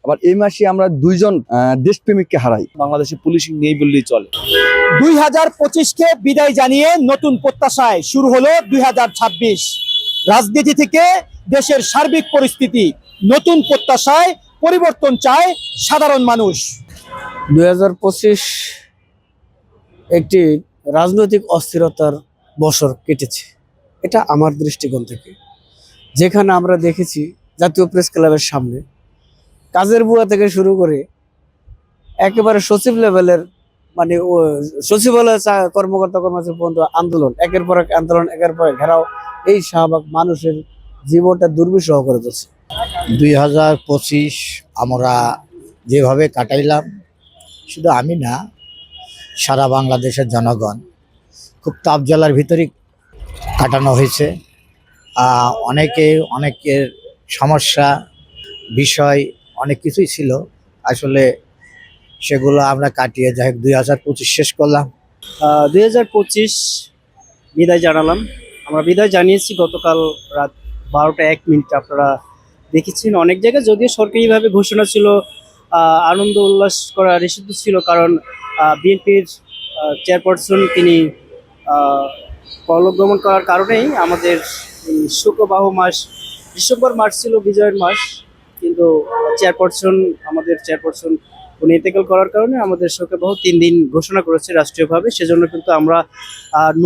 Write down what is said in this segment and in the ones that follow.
আবার এই মাসে আমরা দুইজন দেশপ্রেমিককে হারাই। বাংলাদেশে পুলিশিং নেই বললেই চলে। 2025কে বিদায় জানিয়ে নতুন প্রত্যাশায় শুরু হলো 2026। রাজনীতি থেকে দেশের সার্বিক পরিস্থিতি, নতুন প্রত্যাশায় পরিবর্তন চায় সাধারণ মানুষ। 2025 একটি রাজনৈতিক অস্থিরতার বছর কেটেছে, এটা আমার দৃষ্টিকোণ থেকে। যেখানে আমরা দেখেছি জাতীয় প্রেস ক্লাবের সামনে কাজের বুয়া থেকে শুরু করে একেবারে সচিব লেভেলের মানে সচিবালয় কর্মকর্তা কর্মচারী পর্যন্ত আন্দোলন, একের পর এক আন্দোলন, একের পর এক ঘেরাও, এই শাহবাগ মানুষের জীবনটা দুর্বিষহ করে তুলছে। 2025 আমরা যেভাবে কাটাইলাম, শুধু আমি না, সারা বাংলাদেশের জনগণ খুব তাপ জ্বালার ভিতরেই কাটানো হয়েছে। অনেকের সমস্যা বিষয় অনেক কিছুই ছিল, আসলে সেগুলো আমরা কাটিয়ে যাই 2025 শেষ করলাম। 2025 বিদায় জানালাম। আমরা বিদায় জানিয়েছি গতকাল রাত 12:01। আপনারা দেখেছেন অনেক জায়গায়, যদিও সরকারিভাবে ঘোষণা ছিল, আনন্দ উল্লাস করা নিষিদ্ধ ছিল, কারণ বিএনপির চেয়ারপারসন তিনি পরলোকগমন করার কারণেই আমাদের শোকবাহ মাস ডিসেম্বর মাস ছিল বিজয়ের মাস, কিন্তু আমাদের চেয়ারপারসন উনি ইন্তেকাল করার কারণে আমাদের শোকবাহ 3 দিন ঘোষণা করেছে রাষ্ট্রীয়ভাবে। সেজন্য কিন্তু আমরা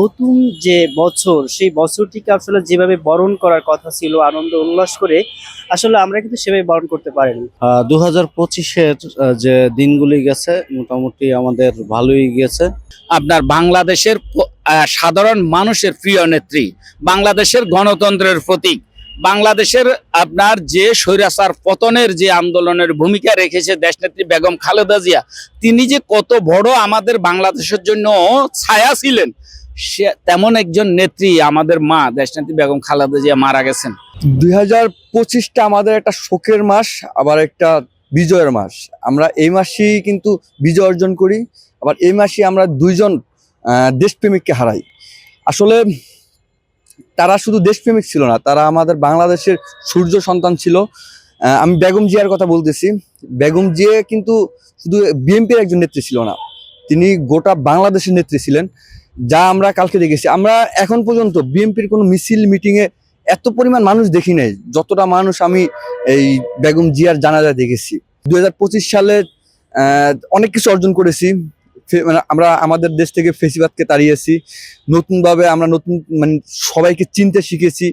নতুন যে বছর, সেই বছরটিকে আসলে যেভাবে বরণ করার কথা ছিল আনন্দ উল্লাস করে, আসলে আমরা কিন্তু সেভাবে বরণ করতে পারিনি। 2025-এর যে দিনগুলি গেছে মোটামুটি আমাদের ভালোই গেছে। আপনার বাংলাদেশের সাধারণ মানুষের প্রিয় নেত্রী, বাংলাদেশের গণতন্ত্রের প্রতীক, বাংলাদেশের আপনার যে স্বৈরাচার পতনের যে আন্দোলনের ভূমিকা রেখেছে দেশনেত্রী বেগম খালেদা জিয়া, তিনি যে কত বড় আমাদের বাংলাদেশের জন্য ছায়া ছিলেন, সে তেমন একজন নেত্রী আমাদের মা দেশনেত্রী বেগম খালেদা জিয়া মারা গেছেন। 2025টা আমাদের একটা শোকের মাস, আবার একটা বিজয়ের মাস। আমরা এই মাসেই কিন্তু বিজয় অর্জন করি, আবার এই মাসে আমরা দুইজন দেশপ্রেমিককে হারাই। আসলে তারা শুধু দেশপ্রেমিক ছিল না, তারা আমাদের বাংলাদেশের সূর্য সন্তান ছিল। আমি বেগম জিয়ার কথা বলতেছি। বেগম জিয়া কিন্তু শুধু বিএনপির একজন নেত্রী ছিল না, তিনি গোটা বাংলাদেশের নেত্রী ছিলেন, যা আমরা কালকে দেখেছি। আমরা এখন পর্যন্ত বিএনপির কোনো মিছিল মিটিংয়ে এত পরিমাণ মানুষ দেখি নাই যতটা মানুষ আমি এই বেগম জিয়ার জানাজা দেখেছি। 2025 সালে অনেক কিছু অর্জন করেছি। মানে আমরা আমাদের দেশ থেকে ফেসিবাদকে তাড়িয়েছি, নতুনভাবে আমরা মানে সবাইকে চিনতে শিখেছি।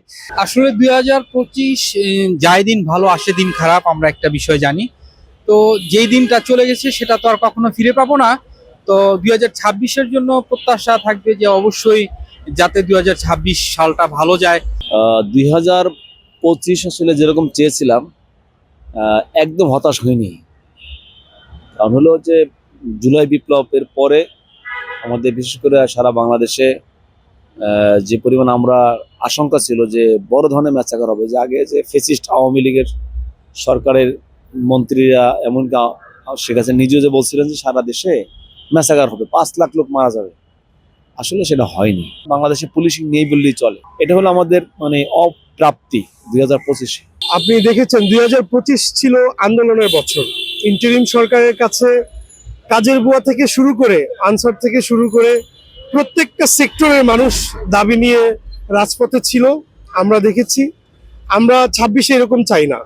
আসলে 2025 যায় দিন ভালো আসে দিন খারাপ, আমরা একটা বিষয় জানি। তো যেই দিনটা চলে গেছে সেটা তো আর কখনো ফিরে পাবো না। তো 2026-এর জন্য প্রত্যাশা থাকবে যে অবশ্যই যাতে 2026 সালটা ভালো যায়। 2025 আসলে যেরকম চেয়েছিলাম একদম হতাশ হয়নি। কারণ হলো যে জুলাই বিপ্লবের পরে আমাদের বিশেষ করে সারা বাংলাদেশে যে পরিমাণ আমরা আশঙ্কা ছিল যে বড় ধরনের ম্যাচাকার হবে, যে আগে যে ফেসিস্ট আওয়ামী লীগের সরকারের মন্ত্রীরা এমনকি শেখ হাসিনা নিজেও যে বলছিলেন যে সারা দেশে ম্যাচাকার হবে, 5 লাখ লোক মারা যাবে, আসলে সেটা হয়নি। বাংলাদেশে পুলিশিং নেই বললেই চলে। এটা হলো আমাদের মানে অপ্রাপ্তি 2025-এ। আপনি দেখেছেন 2025 ছিল আন্দোলনের বছর। ইন্টারিম সরকারের কাছে কাজের বুয়া থেকে শুরু করে আনসার থেকে শুরু করে প্রত্যেকটা সেক্টরের মানুষ দাবি নিয়ে রাজপথে ছিল, আমরা দেখেছি। আমরা 26-এ এরকম চাই না।